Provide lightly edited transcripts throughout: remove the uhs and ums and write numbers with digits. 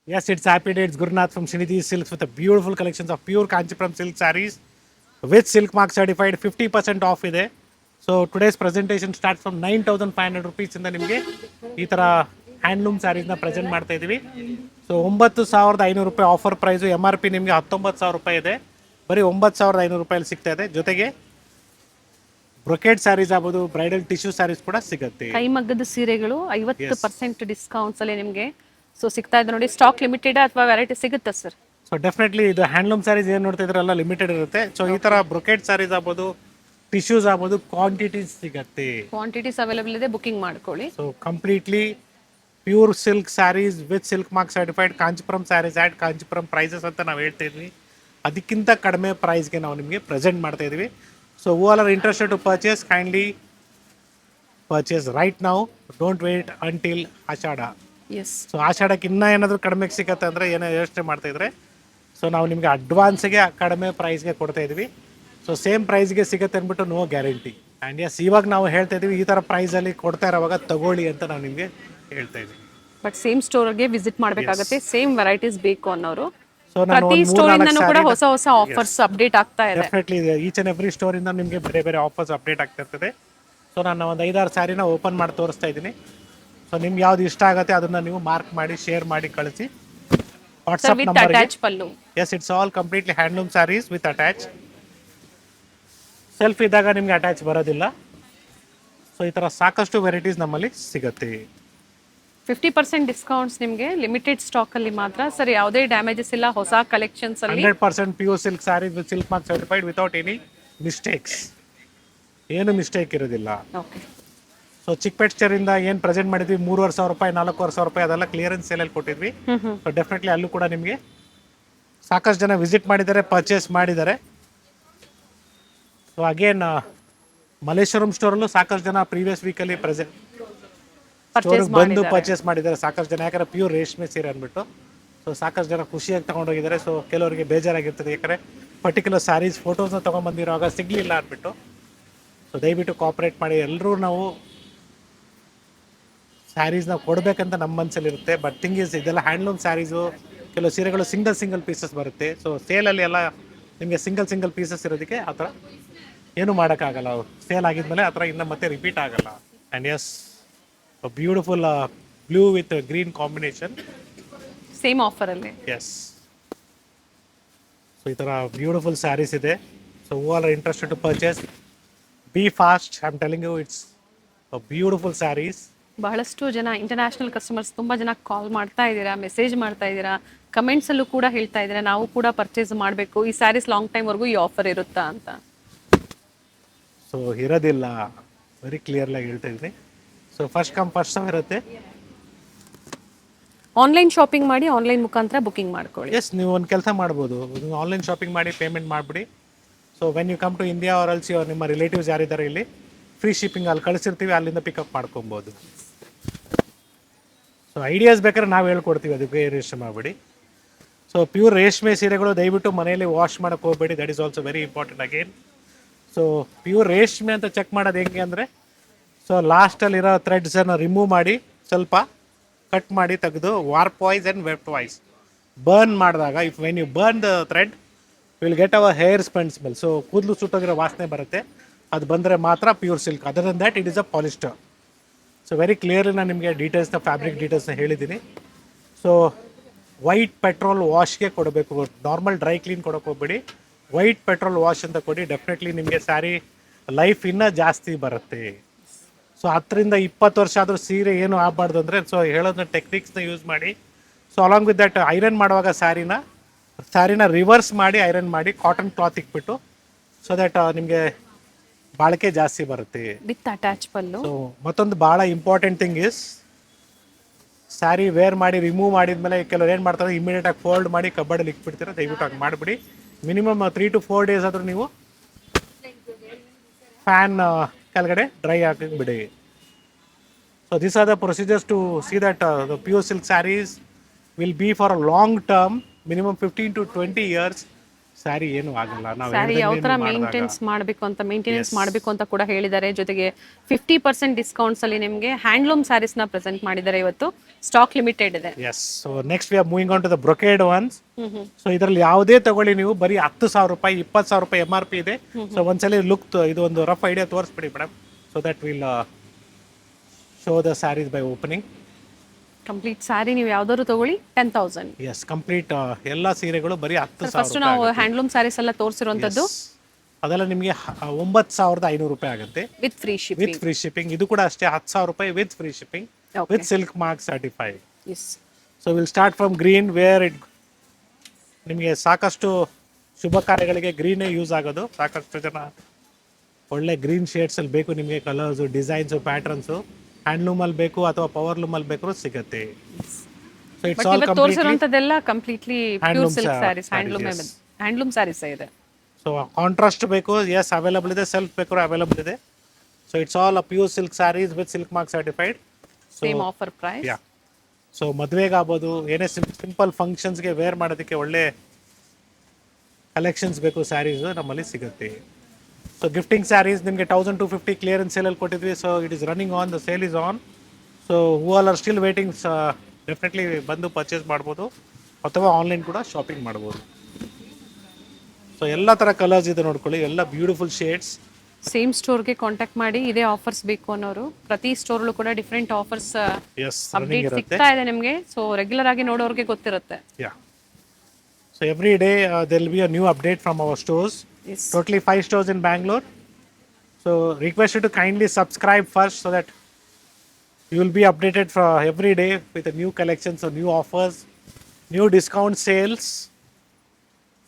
Yes, it's happy day. It's Gurnath from Srinidhi Silks with a beautiful collections of pure Kanchipuram silk sarees with silk mark certified 50% off ಇದೆ. So today's presentation start from 9,500 ರುಪೀಸಿಂದ ನಿಮಗೆ ಈ ಥರ handloom ಸ್ಯಾರೀಸ್ನ present ಮಾಡ್ತಾ ಇದ್ದೀವಿ. So 9,500 ರೂಪಾಯಿ offer price, M R P ನಿಮಗೆ 19,000 ರೂಪಾಯಿ ಇದೆ. ಬರೀ 9,500 ರೂಪಾಯಲ್ಲಿ ಸಿಗ್ತಾ ಇದೆ. ಜೊತೆಗೆ ಬ್ರೊಕೇಡ್ ಸ್ಯಾರೀಸ್ ಆಗ್ಬೋದು, ಬ್ರೈಡಲ್ ಟಿಶ್ಯೂ ಸ್ಯಾರೀಸ್ ಕೂಡ ಸಿಗುತ್ತೆ. ಕೈಮಗ್ಗದ ಸೀರೆಗಳು 50% ಡಿಸ್ಕೌಂಟ್ಸ್ ಅಲ್ಲಿ ನಿಮಗೆ ಸೊ ಸಿಗ್ತಾ ಇದೆ ನೋಡಿ. ಸ್ಟಾಕ್ ಲಿಮಿಟೆಡ್ ಅಥವಾ ವೆರೈಟಿ ಸಿಗುತ್ತಾ ಸರ್? ಸೊ ಡೆಫಿನೆಟ್ಲಿ ಇದು ಹ್ಯಾಂಡ್ಲೂಮ್ ಸ್ಯಾರೀಸ್ ಏನು ನೋಡ್ತಾ ಇದ್ರಲ್ಲ ಲಿಮಿಟೆಡ್ ಇರುತ್ತೆ. ಸೊ ಈ ಥರ ಬ್ರೊಕೇಡ್ ಸ್ಯಾರೀಸ್ ಆಗ್ಬೋದು, ಟಿಶ್ಯೂಸ್ ಆಗ್ಬೋದು, ಕ್ವಾಂಟಿಟೀಸ್ ಸಿಗತ್ತೆ. ಕ್ವಾಂಟಿಟೀಸ್ ಅವೈಲೇಬಲ್ ಇದೆ, ಬುಕಿಂಗ್ ಮಾಡ್ಕೊಳ್ಳಿ. So completely pure silk saris with silk mark certified Kanchipuram sarees at Kanchipuram prices ಅಂತ ನಾವು ಹೇಳ್ತಾ ಇದ್ವಿ. ಅದಕ್ಕಿಂತ ಕಡಿಮೆ ಪ್ರೈಸ್ಗೆ ನಾವು ನಿಮಗೆ ಪ್ರೆಸೆಂಟ್ ಮಾಡ್ತಾ ಇದ್ವಿ. So who all are interested to purchase, kindly purchase right now, don't wait until Ashadha. Yes, so ಆಷಾಢಕ್ಕೆ ಇನ್ನೂ ಏನಾದರೂ ಕಡಿಮೆಗೆ ಸಿಗತ್ತೆ ಅಂದರೆ ಏನೋ ಯೋಚನೆ ಮಾಡ್ತಾ ಇದ್ರೆ, ಸೊ ನಾವು ನಿಮಗೆ ಅಡ್ವಾನ್ಸ್ಗೆ ಕಡಿಮೆ ಪ್ರೈಸ್ಗೆ ಕೊಡ್ತಾ ಇದ್ವಿ. ಸೊ ಸೇಮ್ ಪ್ರೈಸ್ಗೆ ಸಿಗುತ್ತೆ ಅಂದ್ಬಿಟ್ಟು ನೋ ಗ್ಯಾರಂಟಿ. ಆ್ಯಂಡ್ ಎಸ್, ಇವಾಗ ನಾವು ಹೇಳ್ತಾ ಇದ್ದೀವಿ ಈ ಥರ ಪ್ರೈಸಲ್ಲಿ ಕೊಡ್ತಾ ಇರೋವಾಗ ತಗೊಳ್ಳಿ ಅಂತ ನಾವು ನಿಮಗೆ ಹೇಳ್ತಾ ಇದ್ದೀವಿ. ಬಟ್ ಸೇಮ್ ಸ್ಟೋರ್ಗೆ ವಿಸಿಟ್ ಮಾಡಬೇಕಾಗುತ್ತೆ. ಸೇಮ್ ವೆರೈಟೀಸ್ ಬೇಕು ಅನ್ನೋರು. ಸೊ ನಾನು ಪ್ರತಿ ಸ್ಟೋರ್ ಇಂದನೂ ಕೂಡ ಹೊಸ ಹೊಸ ಆಫರ್ಸ್ ಅಪ್ಡೇಟ್ ಆಗ್ತಾ ಇದೆ. ಡೆಫಿನೆಟ್ಲಿ ಈಚ್ ಆ್ಯಂಡ್ ಎವ್ರಿ ಸ್ಟೋರಿಂದ ನಿಮಗೆ ಬೇರೆ ಬೇರೆ ಆಫರ್ಸ್ ಅಪ್ಡೇಟ್ ಆಗ್ತಾ ಇರ್ತದೆ. ಸೊ ನಾನು ಒಂದು 5-6 ಸ್ಯಾರಿನ ಓಪನ್ ಮಾಡಿ ತೋರಿಸ್ತಾ ಇದ್ದೀನಿ. ಸೊ ನಿಮ್ಗೆ ಯಾವ್ದು ಇಷ್ಟ ಆಗುತ್ತೆ ಅದನ್ನು ನೀವು ಮಾರ್ಕ್ ಮಾಡಿ, ಶೇರ್ ಮಾಡಿ ಕಳಿಸಿ ವಾಟ್ಸಪ್ ನಂಬರ್ಗೆ. Attach pallu. Yes, it's all completely handloom sarees with attach. Self ಇದ್ದಾಗ ನಿಮ್ಗೆ ಅಟ್ಯಾಚ್ ಬರೋದಿಲ್ಲ. ಸೊ ಈ ಥರ ಸಾಕಷ್ಟು ವೆರೈಟೀಸ್ ನಮ್ಮಲ್ಲಿ ಸಿಗುತ್ತೆ. 50% ಡಿಸ್ಕೌಂಟ್ಸ್ ನಿಮಗೆ ಲಿಮಿಟೆಡ್ ಸ್ಟಾಕ್ ಅಲ್ಲಿ ಮಾತ್ರ ಸರ್. ಯಾವುದೇ ಡ್ಯಾಮೇಜಸ್ ಇಲ್ಲ. ಹೊಸ ಕಲೆಕ್ಷನ್ಸ್ ಅಲ್ಲಿ 100% pure silk saris with silk mark certified without any mistakes. ಏನು ಮಿಸ್ಟೇಕ್ ಇರೋದಿಲ್ಲ. ಓಕೆ. ಸೊ ಚಿಕ್ಕಪೇಟೆಯಿಂದ ಏನು ಪ್ರೆಸೆಂಟ್ ಮಾಡಿದ್ವಿ 3,500 ರೂಪಾಯಿ, 4,500 ರೂಪಾಯಿ ಅದೆಲ್ಲ ಕ್ಲಿಯರೆನ್ಸ್ ಸೇಲಲ್ಲಿ ಕೊಟ್ಟಿದ್ವಿ. ಸೊ ಡೆಫಿನೆಟ್ಲಿ ಅಲ್ಲೂ ಕೂಡ ನಿಮಗೆ ಸಾಕಷ್ಟು ಜನ ವಿಸಿಟ್ ಮಾಡಿದ್ದಾರೆ, ಪರ್ಚೇಸ್ ಮಾಡಿದ್ದಾರೆ. ಸೊ ಅಗೇನ್ ಮಲ್ಲೇಶ್ವರಂ ಸ್ಟೋರಲ್ಲೂ ಸಾಕಷ್ಟು ಜನ ಪ್ರೀವಿಯಸ್ ವೀಕಲ್ಲಿ ಸ್ಟೋರಿಗೆ ಬಂದು ಪರ್ಚೇಸ್ ಮಾಡಿದ್ದಾರೆ ಸಾಕಷ್ಟು ಜನ. ಯಾಕಂದರೆ ಪ್ಯೂರ್ ರೇಷ್ಮೆ ಸೀರೆ ಅಂದ್ಬಿಟ್ಟು ಸೊ ಸಾಕಷ್ಟು ಜನ ಖುಷಿಯಾಗಿ ತೊಗೊಂಡೋಗಿದ್ದಾರೆ. ಸೊ ಕೆಲವರಿಗೆ ಬೇಜಾರಾಗಿರ್ತದೆ, ಯಾಕಂದರೆ ಪರ್ಟಿಕ್ಯುಲರ್ ಸ್ಯಾರೀಸ್ ಫೋಟೋಸ್ನ ತೊಗೊಂಬಂದಿರೋವಾಗ ಸಿಗಲಿಲ್ಲ ಅಂದ್ಬಿಟ್ಟು. ಸೊ ದಯವಿಟ್ಟು ಕೋಆಪ್ರೇಟ್ ಮಾಡಿ. ಎಲ್ಲರೂ ನಾವು ಸ್ಯಾರೀಸ್ನ ಕೊಡಬೇಕಂತ ನಮ್ಮ ಮನಸ್ಸಲ್ಲಿರುತ್ತೆ. ಬಟ್ ಥಿಂಗ್ ಈಸ್, ಇದೆಲ್ಲ ಹ್ಯಾಂಡ್ಲೂಮ್ ಸ್ಯಾರೀಸು, ಕೆಲವು ಸೀರೆಗಳು ಸಿಂಗಲ್ ಪೀಸಸ್ ಬರುತ್ತೆ. ಸೊ ಸೇಲಲ್ಲಿ ಎಲ್ಲ ನಿಮಗೆ ಸಿಂಗಲ್ ಪೀಸಸ್ ಇರೋದಕ್ಕೆ ಆ ಥರ ಏನೂ ಮಾಡೋಕ್ಕಾಗಲ್ಲ. ಸೇಲ್ ಆಗಿದ್ಮೇಲೆ ಆ ಥರ ಇನ್ನು ಮತ್ತೆ ರಿಪೀಟ್ ಆಗಲ್ಲ. And yes, beautiful blue with green combination, same offer ಅಲ್ಲಿ. ಎಸ್. ಸೊ ಈ ಥರ ಬ್ಯೂಟಿಫುಲ್ ಸ್ಯಾರೀಸ್ ಇದೆ. So who are interested to purchase, be fast. I am telling you, it's beautiful sarees. ಬಹಳಷ್ಟು ಜನ ಇಂಟರ್ನ್ಯಾಷನಲ್ ಕಸ್ಟಮರ್ಸ್ ತುಂಬ ಜನ ಕಾಲ್ ಮಾಡ್ತಾ ಇದ್ದೀರಾ, ಮೆಸೇಜ್ ಮಾಡ್ತಾ ಇದ್ದೀರಾ, ಕಮೆಂಟ್ಸ್ ಅಲ್ಲೂ ಕೂಡ ಹೇಳ್ತಾ ಇದ್ದೀರಾ ನಾವು ಕೂಡ ಪರ್ಚೇಸ್ ಮಾಡಬೇಕು, ಈ ಸ್ಯಾರೀಸ್ ಲಾಂಗ್ ಟೈಮ್ ವರೆಗೂ ಈ ಆಫರ್ ಇರುತ್ತಾ ಅಂತ. ಸೊ ಇರೋದಿಲ್ಲ, ವೆರಿ ಕ್ಲಿಯರ್ಲಾಗಿ ಹೇಳ್ತಾ ಇದ್ದೀನಿ. So first come first serve ಇರುತ್ತೆ. ಆನ್ಲೈನ್ ಶಾಪಿಂಗ್ ಮಾಡಿ ಆನ್ಲೈನ್ ಮುಖಾಂತರ ಬುಕಿಂಗ್ ಮಾಡ್ಕೊಳ್ಳಿ. ಎಸ್, ನೀವು ಒಂದು ಕೆಲಸ ಮಾಡ್ಬೋದು, ನೀವು ಆನ್ಲೈನ್ ಶಾಪಿಂಗ್ ಮಾಡಿ ಪೇಮೆಂಟ್ ಮಾಡಿಬಿಡಿ. So when you come to India or else ನಿಮ್ಮ ರಿಲೇಟಿವ್ಸ್ ಯಾರಿದ್ದಾರೆ ಇಲ್ಲಿ, ಫ್ರೀ ಶಿಪ್ಪಿಂಗ್ ಅಲ್ಲಿ ಕಳಿಸಿರ್ತೀವಿ, ಅಲ್ಲಿಂದ ಪಿಕಪ್ ಮಾಡ್ಕೊಬೋದು. ಸೊ ಐಡಿಯಾಸ್ ಬೇಕಾದ್ರೆ ನಾವು ಹೇಳ್ಕೊಡ್ತೀವಿ, ಅದಕ್ಕೆ ರೇಷ್ಮೆ ಮಾಡಿಬಿಡಿ. ಸೊ ಪ್ಯೂರ್ ರೇಷ್ಮೆ ಸೀರೆಗಳು ದಯವಿಟ್ಟು ಮನೆಯಲ್ಲಿ ವಾಶ್ ಮಾಡೋಕ್ಕೆ ಹೋಗಬೇಡಿ, that is also very important again. So pure ರೇಷ್ಮೆ ಅಂತ ಚೆಕ್ ಮಾಡೋದು ಹೆಂಗೆ ಅಂದರೆ, ಸೊ ಲಾಸ್ಟಲ್ಲಿರೋ ಥ್ರೆಡ್ಸನ್ನು ರಿಮೂವ್ ಮಾಡಿ ಸ್ವಲ್ಪ ಕಟ್ ಮಾಡಿ ತೆಗೆದು warp wise and weft wise burn ಮಾಡಿದಾಗ, if when you burn the thread will get our hair smell. So ಕೂದಲು ಸುಟ್ಟೋಗಿರೋ ವಾಸನೆ ಬರುತ್ತೆ, ಅದು ಬಂದರೆ ಮಾತ್ರ pure silk. Other than that it is a polyester. So very clearly ನಾನು ನಿಮಗೆ ಡೀಟೇಲ್ಸ್ನ, ಫ್ಯಾಬ್ರಿಕ್ ಡೀಟೇಲ್ಸ್ನ ಹೇಳಿದ್ದೀನಿ. ಸೊ ವೈಟ್ ಪೆಟ್ರೋಲ್ ವಾಶ್ಗೆ ಕೊಡಬೇಕು, ನಾರ್ಮಲ್ ಡ್ರೈ ಕ್ಲೀನ್ ಕೊಡೋಕೆ ಹೋಗ್ಬೇಡಿ. ವೈಟ್ ಪೆಟ್ರೋಲ್ ವಾಶ್ ಅಂತ ಕೊಡಿ, ಡೆಫಿನೆಟ್ಲಿ ನಿಮಗೆ ಸ್ಯಾರಿ ಲೈಫ್ ಇನ್ನೂ ಜಾಸ್ತಿ ಬರುತ್ತೆ. ಸೊ 10-20 ವರ್ಷ ಆದರೂ ಸೀರೆ ಏನು ಆಗಬಾರ್ದು ಅಂದರೆ, ಸೊ ಹೇಳೋದನ್ನ ಟೆಕ್ನಿಕ್ಸ್ನ ಯೂಸ್ ಮಾಡಿ. So along with that iron ಮಾಡುವಾಗ ಸ್ಯಾರಿನ ರಿವರ್ಸ್ ಮಾಡಿ ಐರನ್ ಮಾಡಿ ಕಾಟನ್ ಕ್ಲಾತ್ ಇಕ್ಬಿಟ್ಟು, ಸೊ ದಟ್ ನಿಮಗೆ ಬಾಳಿಕೆ ಜಾಸ್ತಿ ಬರುತ್ತೆ. With attach pallu. ಸೊ ಮತ್ತೊಂದು ಭಾಳ important thing is, saree wear ಮಾಡಿ ರಿಮೂವ್ ಮಾಡಿದ್ಮೇಲೆ ಕೆಲವ್ರು ಏನು ಮಾಡ್ತಾರೆ, ಇಮಿಡಿಯೇಟಾಗಿ ಫೋಲ್ಡ್ ಮಾಡಿ ಕಬ್ಬಡಲ್ಲಿ ಇಕ್ಬಿಡ್ತೀರ. ದಯವಿಟ್ಟು ಹಾಗೆ ಮಾಡಿಬಿಡಿ. ಮಿನಿಮಮ್ 3 to 4 days ಆದರೂ ನೀವು ಫ್ಯಾನ್ ಕೆಳಗಡೆ ಡ್ರೈ ಹಾಕಿ ಬಿಡಿ. So this are the procedures to see that the pure silk sarees will be for a long term, minimum 15 to 20 years, saree ಏನು ಆಗಲ್ಲ. ನಾವು ಸ್ಯಾರಿ ಯಾವ ತರ ಮಾಡಿದಾಗ ಮೇಂಟೆನೆನ್ಸ್ ಮಾಡಬೇಕು ಅಂತ ಕೂಡ ಹೇಳಿದ್ದಾರೆ. ಜೊತೆಗೆ 50% ಡಿಸ್ಕೌಂಟ್ಸ್ ಅಲ್ಲಿ ನಿಮಗೆ ಹ್ಯಾಂಡ್ಲೂಮ್ ಸ್ಯಾರೀಸ್ ನ ಪ್ರೆಸೆಂಟ್ ಮಾಡಿದ್ದಾರೆ. ಇವತ್ತು ಸ್ಟಾಕ್ ಲಿಮಿಟೆಡ್ ಇದೆ. Yes. So next we are moving on to the brocade ones. So ಇದರಲ್ಲಿ ಯಾವುದೇ ತಗೊಳ್ಳಿ ನೀವು ಬರೀ 10,000 ರೂಪಾಯಿ 20,000 ರೂಪಾಯಿ MRP ಇದೆ. ಸೊ ಒಂದ್ಸಲಿ ಲುಕ್ ಇದು ಒಂದು ರಫ್ ಐಡಿಯಾ ತೋರಿಸ್ಬಿಡಿ madam, so that will show the saris by opening. Complete sari ನೀವು ಯಾವ್ದಾದ್ರು ತಗೊಳ್ಳಿ 10,000. ಎಸ್, ಕಂಪ್ಲೀಟ್ ಎಲ್ಲ ಸೀರೆಗಳು ಬರೀ 10,000. ಫಸ್ಟ್ ನಾವು ಹ್ಯಾಂಡ್ಲೂಮ್ ಸ್ಯಾರೀಸ್ ಎಲ್ಲ ತೋರಿಸಿರುವಂತದ್ದು ಅದೆಲ್ಲ ನಿಮಗೆ 9,500 ರೂಪಾಯಿ ಆಗುತ್ತೆ with free shipping. With free shipping. ಇದು ಕೂಡ ಅಷ್ಟೇ 10,000 ರೂಪಾಯಿ with free shipping, with silk mark certified. Yes. So will start from green, where it ನಿಮಗೆ ಸಾಕಷ್ಟು ಶುಭ ಕಾರ್ಯಗಳಿಗೆ ಗ್ರೀನೇ ಯೂಸ್ ಆಗೋದು. ಸಾಕಷ್ಟು ಜನ ಒಳ್ಳೆ ಗ್ರೀನ್ ಶೇಡ್ಸಲ್ಲಿ ಬೇಕು ನಿಮಗೆ, ಕಲರ್ಸು, ಡಿಸೈನ್ಸು, ಪ್ಯಾಟರ್ನ್ಸು. ಹ್ಯಾಂಡ್ಲೂಮಲ್ಲಿ ಬೇಕು ಅಥವಾ ಪವರ್ಲೂಮಲ್ಲಿ ಬೇಕಾದ್ರೂ ಸಿಗುತ್ತೆ. ಸೊ ಇಟ್ಸ್ ಆಲ್ ತೋರಿಸಿರುವಂತದ್ದೆಲ್ಲ completely pure silk saris, handloom saris ಇದೆ. ಸೊ ಕಾಂಟ್ರಾಸ್ಟ್ ಬೇಕು, ಎಸ್ ಅವೈಲಬಲ್ ಇದೆ. ಸೆಲ್ಫ್ ಬೇಕಾದ್ರೂ ಅವೈಲಬಲ್ ಇದೆ. So it's all a pure silk saris with silk mark certified. Same offer price. Yeah. So ಮದುವೆಗೆ ಆಗ್ಬೋದು, ಏನೇ ಸಿಂಪಲ್ ಫಂಕ್ಷನ್ಸ್ಗೆ ವೇರ್ ಮಾಡೋದಕ್ಕೆ ಒಳ್ಳೆ ಕಲೆಕ್ಷನ್ಸ್ ಬೇಕು ಸ್ಯಾರೀಸು ನಮ್ಮಲ್ಲಿ ಸಿಗುತ್ತೆ. ಸೊ ಗಿಫ್ಟಿಂಗ್ ಸ್ಯಾರೀಸ್ ನಿಮಗೆ 1,250 ಕ್ಲಿಯರೆನ್ಸ್ ಸೇಲಲ್ಲಿ ಕೊಟ್ಟಿದ್ವಿ. So it is running on, the sale is on. So who all are still waiting definitely ಬಂದು ಪರ್ಚೇಸ್ ಮಾಡ್ಬೋದು ಅಥವಾ ಆನ್ಲೈನ್ ಕೂಡ ಶಾಪಿಂಗ್ ಮಾಡ್ಬೋದು. ಸೊ ಎಲ್ಲ ಥರ ಕಲರ್ಸ್ ಇದೆ ನೋಡ್ಕೊಳ್ಳಿ, ಎಲ್ಲ ಬ್ಯೂಟಿಫುಲ್ ಶೇಡ್ಸ್. ಸೇಮ್ ಸ್ಟೋರ್ಗೆ ಕಾಂಟ್ಯಾಕ್ಟ್ ಮಾಡಿ ಇದೇ ಆಫರ್ಸ್ ಬೇಕು ಅನ್ನೋರು. ಪ್ರತಿ ಸ್ಟೋರ್ಲು ಕೂಡ ಡಿಫ್ರೆಂಟ್ ಆಫರ್ಸ್ ಅಪ್ಡೇಟ್ ಸಿಗ್ತಾ ಇದೆ ನಿಮಗೆ. ಸೊ ರೆಗ್ಯುಲರ್ ಆಗಿ ನೋಡೋರಿಗೆ ಗೊತ್ತಿರುತ್ತೆ. Yeah. So every day there will be a new update from our stores. Totally 5 stores in Bangalore. So request you to kindly subscribe first so that you will be updated for every day with the new collections or new offers, new discount sales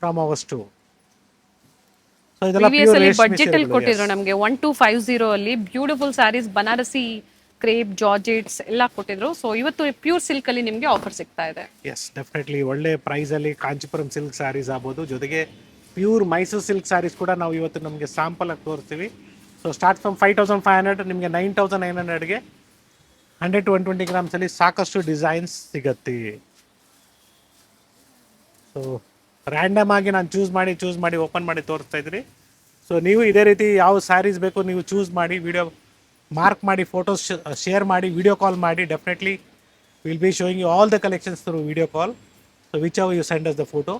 from our store. So idella pure reshmi budget ಅಲ್ಲಿ ಕೊಟ್ಟಿದ್ರು ನಮಗೆ 1250 ಅಲ್ಲಿ beautiful saris, Banarasi, crepe, ಜಾರ್ಜೆಟ್ಸ್ ಎಲ್ಲ ಕೊಟ್ಟಿದ್ರು. So ಇವತ್ತು pure silk ಅಲ್ಲಿ ನಿಮಗೆ offer ಸಿಗ್ತಾ ಇದೆ. ಎಸ್, ಡೆಫಿನೆಟ್ಲಿ ಒಳ್ಳೆ ಪ್ರೈಸ್ ಅಲ್ಲಿ ಕಾಂಚೀಪುರಂ ಸಿಲ್ಕ್ ಸ್ಯಾರೀಸ್ ಆಗ್ಬೋದು, ಜೊತೆಗೆ ಪ್ಯೂರ್ ಮೈಸೂರು ಸಿಲ್ಕ್ ಸ್ಯಾರೀಸ್ ಕೂಡ ನಾವು ಇವತ್ತು ನಮಗೆ ಸ್ಯಾಂಪಲ್ ಆಗಿ ತೋರಿಸ್ತೀವಿ. ಸೊ ಸ್ಟಾರ್ಟ್ ಫ್ರಮ್ 5,500 ನಿಮಗೆ 9,900ಗೆ 100 to 120 ಗ್ರಾಮ್ಸಲ್ಲಿ ಸಾಕಷ್ಟು ಡಿಸೈನ್ಸ್ ಸಿಗತ್ತೆ. ಸೊ ರ್ಯಾಂಡಮ್ ಆಗಿ ನಾನು ಚೂಸ್ ಮಾಡಿ ಓಪನ್ ಮಾಡಿ ತೋರಿಸ್ತಾ ಇದ್ರಿ. ಸೊ ನೀವು ಇದೇ ರೀತಿ ಯಾವ ಸ್ಯಾರೀಸ್ ಬೇಕು ನೀವು ಚೂಸ್ ಮಾಡಿ, ವಿಡಿಯೋ ಮಾರ್ಕ್ ಮಾಡಿ, ಫೋಟೋಸ್ ಶೇರ್ ಮಾಡಿ, ವಿಡಿಯೋ ಕಾಲ್ ಮಾಡಿ. Definitely will be showing you all the collections through video call. So which hour you send us the photo.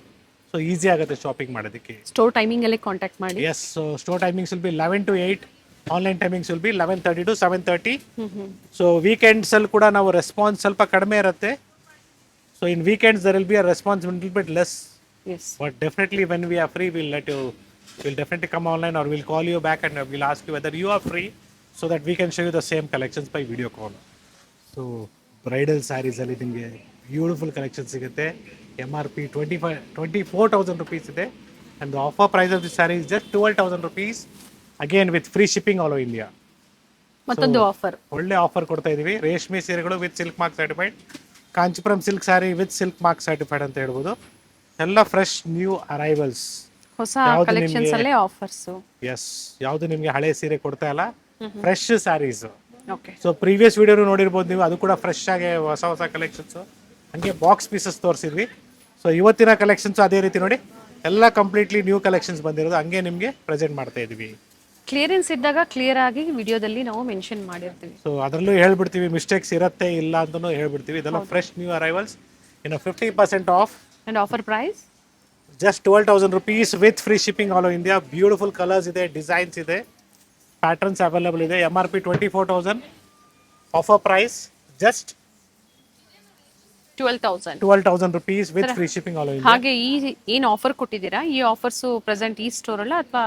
So easy ಆಗುತ್ತೆ ಶಾಪಿಂಗ್ ಮಾಡೋದಕ್ಕೆ. ಸ್ಟೋರ್ ಟೈಮಿಂಗ್ ಅಲ್ಲಿ contact ಮಾಡಿ. Yes. So store timings will be 11 to 8. Online timings will be 11:30 to 7:30. So weekends ಅಲ್ಲಿ ಕೂಡ ನಾವು response ಸ್ವಲ್ಪ ಕಡಿಮೆ ಇರುತ್ತೆ. So in weekends there will be a response little bit less. But definitely when we are free will definitely come online or we'll call you back and we'll ask you whether you are free so that we can show you the same collections by video call. So bridal sarees ಅಲ್ಲಿ ನಿಮಗೆ beautiful collection ಸಿಗುತ್ತೆ. MRP 24,000 rupees ಇದೆ. And the offer price of this saree is just 12,000 rupees. Again with free shipping all over India. ಮತ್ತೊಂದು offer, ಒಳ್ಳೆ offer ಕೊಡ್ತಾ ಇದೀವಿ. ರೇಷ್ಮೆ ಸೀರೆಗಳು with silk mark certified, Kanchipuram silk saree with silk mark certified ಅಂತ ಹೇಳ್ಬೋದು. ಎಲ್ಲ ಫ್ರೆಶ್ ನ್ಯೂ ಅರೈವಲ್ಸ್, ಹೊಸ ಕಲೆಕ್ಷನ್ಸ್ ಅಲ್ಲೇ ಆಫರ್ಸ್. ಎಸ್, ಯಾವುದು ನಿಮಗೆ ಹಳೆ ಸೀರೆ ಕೊಡ್ತಾ ಇಲ್ಲ, fresh sarees. Okay. So previous video ನೋಡಿರ್ಬೋದು ನೀವು, ಅದು ಕೂಡ ಫ್ರೆಶ್ ಆಗಿ ಹೊಸ ಕಲೆಕ್ಷನ್ಸ್. ಹಂಗೆ ಬಾಕ್ಸ್ ಪೀಸಸ್ ತೋರಿಸಿದ್ವಿ. ಸೊ ಇವತ್ತಿನ ಕಲೆಕ್ಷನ್ಸ್ ಅದೇ ರೀತಿ ನೋಡಿ, ಎಲ್ಲ ಕಂಪ್ಲೀಟ್ಲಿ ನ್ಯೂ ಕಲೆಕ್ಷನ್ಸ್ ಬಂದಿರೋದು ಹಂಗೆ ನಿಮಗೆ ಪ್ರೆಸೆಂಟ್ ಮಾಡ್ತಾ ಇದೀವಿ. ಕ್ಲಿಯರೆನ್ಸ್ ಇದ್ದಾಗ ಕ್ಲಿಯರ್ ಆಗಿ ವಿಡಿಯೋದಲ್ಲಿ ನಾವು ಮೆನ್ಷನ್ ಮಾಡಿರ್ತೀವಿ. ಸೊ ಅದರಲ್ಲೂ ಹೇಳ್ಬಿಡ್ತೀವಿ, ಮಿಸ್ಟೇಕ್ಸ್ ಇರುತ್ತೆ ಇಲ್ಲ ಅಂತಲೂ ಹೇಳ್ಬಿಡ್ತೀವಿ. ಇದೆಲ್ಲ ಫ್ರೆಶ್ ನ್ಯೂ ಅರೈವಲ್ಸ್ ಇನ್ನು 50% off. And offer price just 12,000 rupees with free shipping all over India. Beautiful colours ಇದೆ, ಡಿಸೈನ್ಸ್ ಇದೆ, ಪ್ಯಾಟರ್ನ್ಸ್ ಅವೈಲಬಲ್ ಇದೆ. MRP 24,000, offer price just 12,000 rupees with free shipping all over India. ಹಾಗೆ ಈ ಏನು offer ಕೊಟ್ಟಿದ್ದೀರಾ, ಈ offers present ಈ store ಅಲ್ಲ ಅಥವಾ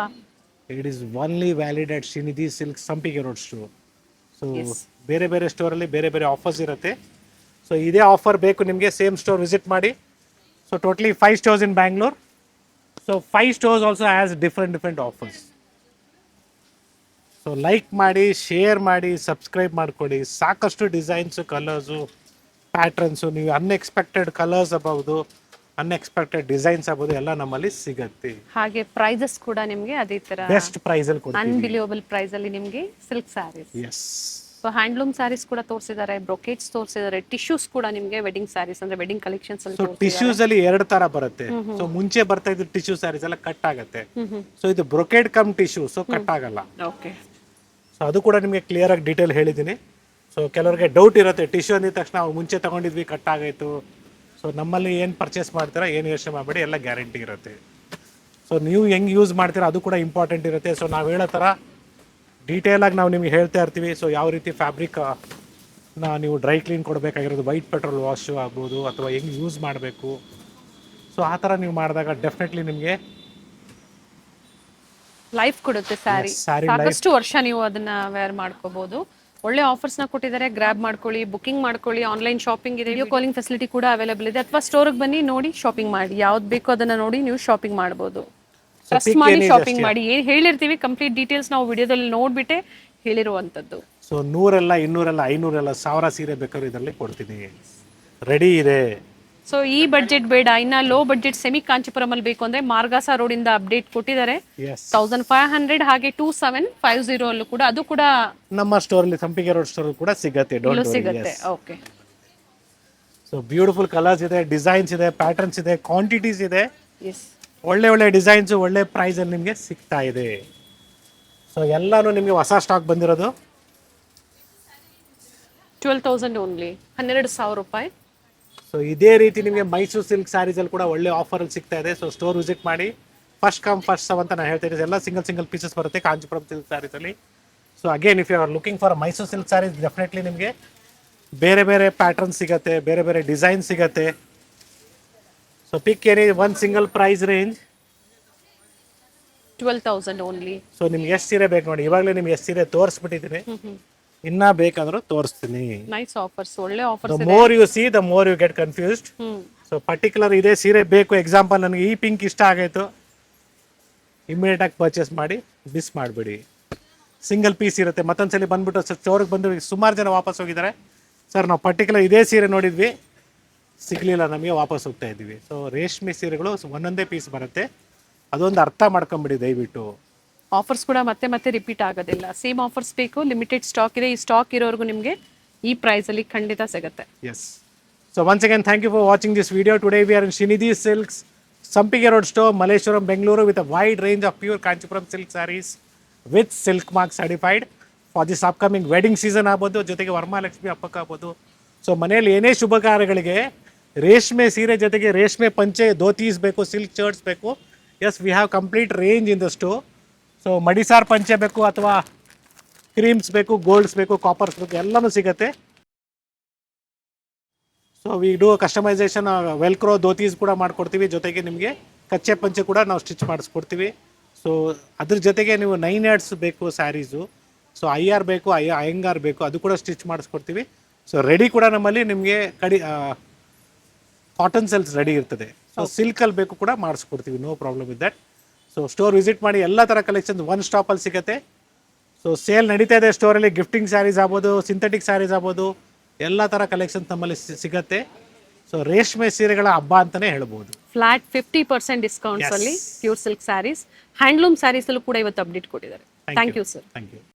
it is only valid at Srinidhi silk Sampige road store. So ಬೇರೆ ಬೇರೆ ಸ್ಟೋರಲ್ಲಿ ಬೇರೆ ಬೇರೆ ಆಫರ್ಸ್ ಇರುತ್ತೆ. ಸೊ ಇದೇ ಆಫರ್ ಬೇಕು ನಿಮಗೆ, ಸೇಮ್ ಸ್ಟೋರ್ ವಿಸಿಟ್ ಮಾಡಿ. So totally 5 stores in Bangalore. So 5 stores also has different offers. So like ಮಾಡಿ, ಶೇರ್ ಮಾಡಿ, ಸಬ್ಸ್ಕ್ರೈಬ್ ಮಾಡ್ಕೊಳ್ಳಿ. ಸಾಕಷ್ಟು ಡಿಸೈನ್ಸು, ಕಲರ್ಸು, ಪ್ಯಾಟ್ರನ್ಸು, ನೀವು ಅನ್ಎಕ್ಸ್ಪೆಕ್ಟೆಡ್ ಕಲರ್ಸ್ ಆಗ್ಬೋದು, ಅನ್ಎಕ್ಸ್ಪೆಕ್ಟೆಡ್ ಡಿಸೈನ್ಸ್ ಆಗ್ಬೋದು, ಎಲ್ಲ ನಮ್ಮಲ್ಲಿ ಸಿಗುತ್ತೆ. ಹಾಗೆ ಪ್ರೈಸಸ್ ಕೂಡ ನಿಮಗೆ ಅದೇ ತರ ಬೆಸ್ಟ್ ಪ್ರೈಸ್ ಅಲ್ಲಿ ಕೊಡ್ತೀವಿ, ಅನ್ಬಿಲಿಯಬಲ್ ಪ್ರೈಸ್ ಅಲ್ಲಿ ನಿಮಗೆ silk saris. Yes. So handloom saris ಕೂಡ ತೋರಿಸಿದ್ದಾರೆ, ಬ್ರೊಕೇಟ್ಸ್ ತೋರಿಸಿದ್ದಾರೆ, ಟಿಶ್ಯೂಸ್ ಕೂಡ ನಿಮಗೆ ವೆಡ್ಡಿಂಗ್ ಸ್ಯಾರೀಸ್ ಅಂದ್ರೆ ವೆಡ್ಡಿಂಗ್ ಕಲೆಕ್ಷನ್ಸ್ ಅಲ್ಲಿ ಸೊ ಟಿಶ್ಯೂಸ್ ಅಲ್ಲಿ 2 ತರ ಬರುತ್ತೆ. ಸೊ ಮುಂಚೆ ಬರ್ತಾ ಇದ್ದು ಟಿಶ್ಯೂ ಸ್ಯಾರೀಸ್ ಎಲ್ಲ ಕಟ್ ಆಗುತ್ತೆ. ಸೊ ಇದು brocade come tissue, so cut ಆಗಲ್ಲ. ಓಕೆ. ಸೊ ಅದು ಕೂಡ ನಿಮಗೆ ಕ್ಲಿಯರ್ ಆಗಿ ಡೀಟೇಲ್ ಹೇಳಿದ್ದೀನಿ. ಸೊ ಕೆಲವರಿಗೆ ಡೌಟ್ ಇರುತ್ತೆ, ಟಿಶ್ಯೂ ಅಂದಿದ ತಕ್ಷಣ ನಾವು ಮುಂಚೆ ತಗೊಂಡಿದ್ವಿ ಕಟ್ ಆಗಾಯ್ತು. ಸೊ ನಮ್ಮಲ್ಲಿ ಏನು ಪರ್ಚೇಸ್ ಮಾಡ್ತೀರಾ ಏನು ಯೋಚನೆ ಮಾಡಬೇಡಿ, ಎಲ್ಲ ಗ್ಯಾರಂಟಿ ಇರುತ್ತೆ. ಸೊ ನೀವು ಹೆಂಗೆ ಯೂಸ್ ಮಾಡ್ತೀರಾ ಅದು ಕೂಡ ಇಂಪಾರ್ಟೆಂಟ್ ಇರುತ್ತೆ. ಸೊ ನಾವು ಹೇಳೋ ಥರ ಡೀಟೇಲಾಗಿ ನಾವು ನಿಮಗೆ ಹೇಳ್ತಾ ಇರ್ತೀವಿ. ಸೊ ಯಾವ ರೀತಿ ಫ್ಯಾಬ್ರಿಕ್ ನೀವು ಡ್ರೈ ಕ್ಲೀನ್ ಕೊಡಬೇಕಾಗಿರೋದು, ವೈಟ್ ಪೆಟ್ರೋಲ್ ವಾಶು ಆಗ್ಬೋದು, ಅಥವಾ ಹೆಂಗೆ ಯೂಸ್ ಮಾಡಬೇಕು. ಸೊ ಆ ಥರ ನೀವು ಮಾಡಿದಾಗ ಡೆಫಿನೆಟ್ಲಿ ನಿಮಗೆ ಲೈಫ್ ಕೊಡುತ್ತೆ ಸ್ಯಾರಿ. ಸಾಕಷ್ಟು ವರ್ಷ ನೀವು ಅದನ್ನ ವೇರ್ ಮಾಡ್ಕೋಬಹುದು. ಒಳ್ಳೆ ಆಫರ್ಸ್ನ ಕೊಟ್ಟಿದ್ದಾರೆ, ಗ್ರ್ಯಾಬ್ ಮಾಡ್ಕೊಳ್ಳಿ, ಬುಕಿಂಗ್ ಮಾಡ್ಕೊಳ್ಳಿ. ಆನ್ಲೈನ್ ಶಾಪಿಂಗ್ ಇದೆ, ವಿಡಿಯೋ ಕಾಲಿಂಗ್ ಫೆಸಿಲಿಟಿ ಕೂಡ ಅವೈಲೇಬಲ್ ಇದೆ. ಅಥವಾ ಸ್ಟೋರ್ಗೆ ಬನ್ನಿ, ನೋಡಿ ಶಾಪಿಂಗ್ ಮಾಡಿ. ಯಾವ್ದು ಬೇಕೋ ಅದನ್ನ ನೋಡಿ ನೀವು ಶಾಪಿಂಗ್ ಮಾಡ್ಬೋದು. ಟ್ರಸ್ಟ್ ಮಾಡಿ ಶಾಪಿಂಗ್ ಮಾಡಿ. ಏನು ಹೇಳಿರ್ತೀವಿ ಕಂಪ್ಲೀಟ್ ಡೀಟೇಲ್ಸ್ ನಾವು ವಿಡಿಯೋದಲ್ಲಿ ನೋಡ್ಬಿಟ್ಟೆ ಹೇಳಿರುವಂಥದ್ದು. ಸೊ 100 ಅಲ್ಲ, 200 ಅಲ್ಲ, 500 ಅಲ್ಲ, 1000 ಸೀರೆ ಬೇಕಾದ್ರೂ ಇದರಲ್ಲಿ ಕೊಡ್ತೀನಿ, ರೆಡಿ ಇದೆ. ಸೊ ಈ ಬಡ್ಜೆಟ್ ಬೇಡ, ಇನ್ನ ಲೋ ಬಡ್ಜೆಟ್ ಸೆಮಿ ಕಾಂಚಿಪುರಂ ಅಲ್ಲಿ ಬೇಕು ಅಂದ್ರೆ ಮಾರ್ಗಾಸ ರೋಡ್ ಇಂದ ಅಪ್ಡೇಟ್ ಕೊಟ್ಟಿದ್ದಾರೆ. 1500 ಹಾಗೆ 2750 ಅಲ್ಲೂ ಕೂಡ, ಅದು ಕೂಡ ನಮ್ಮ ಸ್ಟೋರ್ ಅಲ್ಲಿ ಸಂಪಿಗೆ ರೋಡ್ ಸ್ಟೋರ್ ಕೂಡ ಸಿಗುತ್ತೆ. ಸಿಗುತ್ತೆ. ಓಕೆ. ಸೊ ಬ್ಯೂಟಿಫುಲ್ ಕಲರ್ಸ್ ಇದೆ, ಡಿಸೈನ್ಸ್ ಇದೆ, ಪ್ಯಾಟರ್ನ್ಸ್ ಇದೆ, ಕ್ವಾಂಟಿಟೀಸ್ ಇದೆ. ಎಸ್, ಒಳ್ಳೆ ಡಿಸೈನ್ಸ್ ಒಳ್ಳೆ ಪ್ರೈಸ್ ಅಲ್ಲಿ ನಿಮಗೆ ಸಿಗ್ತಾ ಇದೆ. ಸೊ ಎಲ್ಲಾನು ನಿಮಗೆ ಹೊಸ ಸ್ಟಾಕ್ ಬಂದಿರೋದು. 12,000 ಓನ್ಲಿ, 12,000 ರೂಪಾಯಿ. ಸೊ ಇದೇ ರೀತಿ ನಿಮಗೆ ಮೈಸೂರು ಸಿಲ್ಕ್ ಸ್ಯಾರೀಸ್ ಅಲ್ಲಿ ಕೂಡ ಒಳ್ಳೆ ಆಫರ್ ಅಲ್ಲಿ ಸಿಗ್ತಾ ಇದೆ. ಸೊ ಸ್ಟೋರ್ ವಿಸಿಟ್ ಮಾಡಿ. ಫಸ್ಟ್ ಕಮ್ ಫಸ್ಟ್ ಸರ್ವ್ ಅಂತ ನಾನು ಹೇಳ್ತೀನಿ. ಎಲ್ಲ ಸಿಂಗಲ್ ಪೀಸಸ್ ಬರುತ್ತೆ ಕಾಂಚಿಪುರಂ ಸಿಲ್ಕ್ ಸ್ಯಾರೀಸ್ ಅಲ್ಲಿ. So again if you are looking for Mysuru silk saris, definitely ನಿಮಗೆ ಬೇರೆ ಪ್ಯಾಟರ್ನ್ ಸಿಗುತ್ತೆ, ಬೇರೆ ಡಿಸೈನ್ ಸಿಗುತ್ತೆ. So pick any one single price range. 12,000 only. So ನಿಮ್ಗೆ ಎಷ್ಟು ಸೀರೆ ಬೇಕು ನೋಡಿ, ಇವಾಗಲೇ ನಿಮ್ಗೆ ಎಷ್ಟು ಸೀರೆ ತೋರಿಸ್ಬಿಟ್ಟಿದ್ದೀನಿ, ಇನ್ನ ಬೇಕಂದ್ರೂ ತೋರಿಸ್ತೀನಿ. ನೈಸ್ ಆಫರ್ಸ್, ಒಳ್ಳೆ offers. The more you see the more you get confused. So particular ಇದೇ ಸೀರೆ ಬೇಕು, ಎಕ್ಸಾಂಪಲ್ ನನಗೆ ಈ ಪಿಂಕ್ ಇಷ್ಟ ಆಗಾಯ್ತು, ಇಮಿಡಿಯೇಟ್ ಆಗಿ ಪರ್ಚೇಸ್ ಮಾಡಿ, ಮಿಸ್ ಮಾಡಬೇಡಿ. ಸಿಂಗಲ್ ಪೀಸ್ ಇರುತ್ತೆ. ಮತ್ತೊಂದ್ಸಲಿ ಬಂದ್ಬಿಟ್ಟು ಸ್ಟೋರ್ಗೆ ಬಂದು ಸುಮಾರು ಜನ ವಾಪಸ್ ಹೋಗಿದ್ದಾರೆ, ಸರ್ ನಾವು ಪರ್ಟಿಕ್ಯುಲರ್ ಇದೇ ಸೀರೆ ನೋಡಿದ್ವಿ ಸಿಗಲಿಲ್ಲ ನಮಗೆ, ವಾಪಸ್ ಹೋಗ್ತಾ ಇದ್ವಿ. ಸೊ ರೇಷ್ಮೆ ಸೀರೆಗಳು ಒಂದೊಂದೇ ಪೀಸ್ ಬರುತ್ತೆ, ಅದೊಂದು ಅರ್ಥ ಮಾಡ್ಕೊಂಬಿಡಿ ದಯವಿಟ್ಟು. ಆಫರ್ಸ್ ಕೂಡ ಮತ್ತೆ ರಿಪೀಟ್ ಆಗೋದಿಲ್ಲ. ಸೇಮ್ ಆಫರ್ಸ್ ಬೇಕು, ಲಿಮಿಟೆಡ್ ಸ್ಟಾಕ್ ಇದೆ. ಈ ಸ್ಟಾಕ್ ಇರೋರ್ಗು ನಿಮಗೆ ಈ ಪ್ರೈಸ್ ಅಲ್ಲಿ ಖಂಡಿತ ಸಿಗುತ್ತೆ. Yes. So once again thank you for watching this video. Today we are in Srinidhi Silks, Sampige road store, Malleshwaram, Bengaluru, with a wide range of pure Kanchipuram silk saris with silk mark certified for this upcoming wedding season ಆಗ್ಬೋದು, ಜೊತೆಗೆ ವರಮಹಾಲಕ್ಷ್ಮಿ ಹಬ್ಬಕ್ಕೆ ಆಗ್ಬೋದು. So ಮನೆಯಲ್ಲಿ ಏನೇ ಶುಭ ಕಾರ್ಯಗಳಿಗೆ ರೇಷ್ಮೆ ಸೀರೆ ಜೊತೆಗೆ ರೇಷ್ಮೆ ಪಂಚೆ, ಧೋತೀಸ್ ಬೇಕು, ಸಿಲ್ಕ್ ಶರ್ಟ್ಸ್ ಬೇಕು. Yes, we have complete range in the store. So ಮಡಿಸಾರ್ ಪಂಚೆ ಬೇಕು, ಅಥವಾ ಕ್ರೀಮ್ಸ್ ಬೇಕು, ಗೋಲ್ಡ್ಸ್ ಬೇಕು, ಕಾಪರ್ಸ್ ಬೇಕು, ಎಲ್ಲನೂ ಸಿಗುತ್ತೆ. So we do customisation, velcro dhotis ಕೂಡ ಮಾಡಿಕೊಡ್ತೀವಿ. ಜೊತೆಗೆ ನಿಮಗೆ ಕಚ್ಚೆ ಪಂಚೆ ಕೂಡ ನಾವು ಸ್ಟಿಚ್ ಮಾಡಿಸ್ಕೊಡ್ತೀವಿ. ಸೊ ಅದ್ರ ಜೊತೆಗೆ ನೀವು 9 ಯಾರ್ಡ್ಸ್ ಬೇಕು ಸ್ಯಾರೀಸು, ಸೊ IR ಬೇಕು, ಅಯ್ಯಂಗಾರ್ ಬೇಕು, ಅದು ಕೂಡ ಸ್ಟಿಚ್ ಮಾಡಿಸ್ಕೊಡ್ತೀವಿ. ಸೊ ರೆಡಿ ಕೂಡ ನಮ್ಮಲ್ಲಿ ನಿಮಗೆ ಕಾಟನ್ ಸೆಲ್ಸ್ ರೆಡಿ ಇರ್ತದೆ. ಸೊ ಸಿಲ್ಕಲ್ಲಿ ಬೇಕು ಕೂಡ ಮಾಡಿಸ್ಕೊಡ್ತೀವಿ, no problem with that. So store visit ಮಾಡಿ, ಎಲ್ಲ ಥರ ಕಲೆಕ್ಷನ್ಸ್ ಒನ್ ಸ್ಟಾಪಲ್ಲಿ ಸಿಗುತ್ತೆ. ಸೊ ಸೇಲ್ ನಡೀತಾ ಇದೆ ಸ್ಟೋರಲ್ಲಿ, ಗಿಫ್ಟಿಂಗ್ ಸ್ಯಾರೀಸ್ ಆಗ್ಬೋದು, ಸಿಂಥೆಟಿಕ್ ಸ್ಯಾರೀಸ್ ಆಗ್ಬೋದು, ಎಲ್ಲ ಥರ ಕಲೆಕ್ಷನ್ಸ್ ನಮ್ಮಲ್ಲಿ ಸಿಗುತ್ತೆ. ಸೊ ರೇಷ್ಮೆ ಸೀರೆಗಳ ಹಬ್ಬ ಅಂತಲೇ ಹೇಳ್ಬೋದು. ಫ್ಲಾಟ್ 50% ಡಿಸ್ಕೌಂಟ್ಸ್ ಅಲ್ಲಿ pure silk saris, handloom saris ಅಲ್ಲೂ ಕೂಡ ಇವತ್ತು ಅಪ್ಡೇಟ್ ಕೊಟ್ಟಿದ್ದಾರೆ. Thank you sir. Thank you.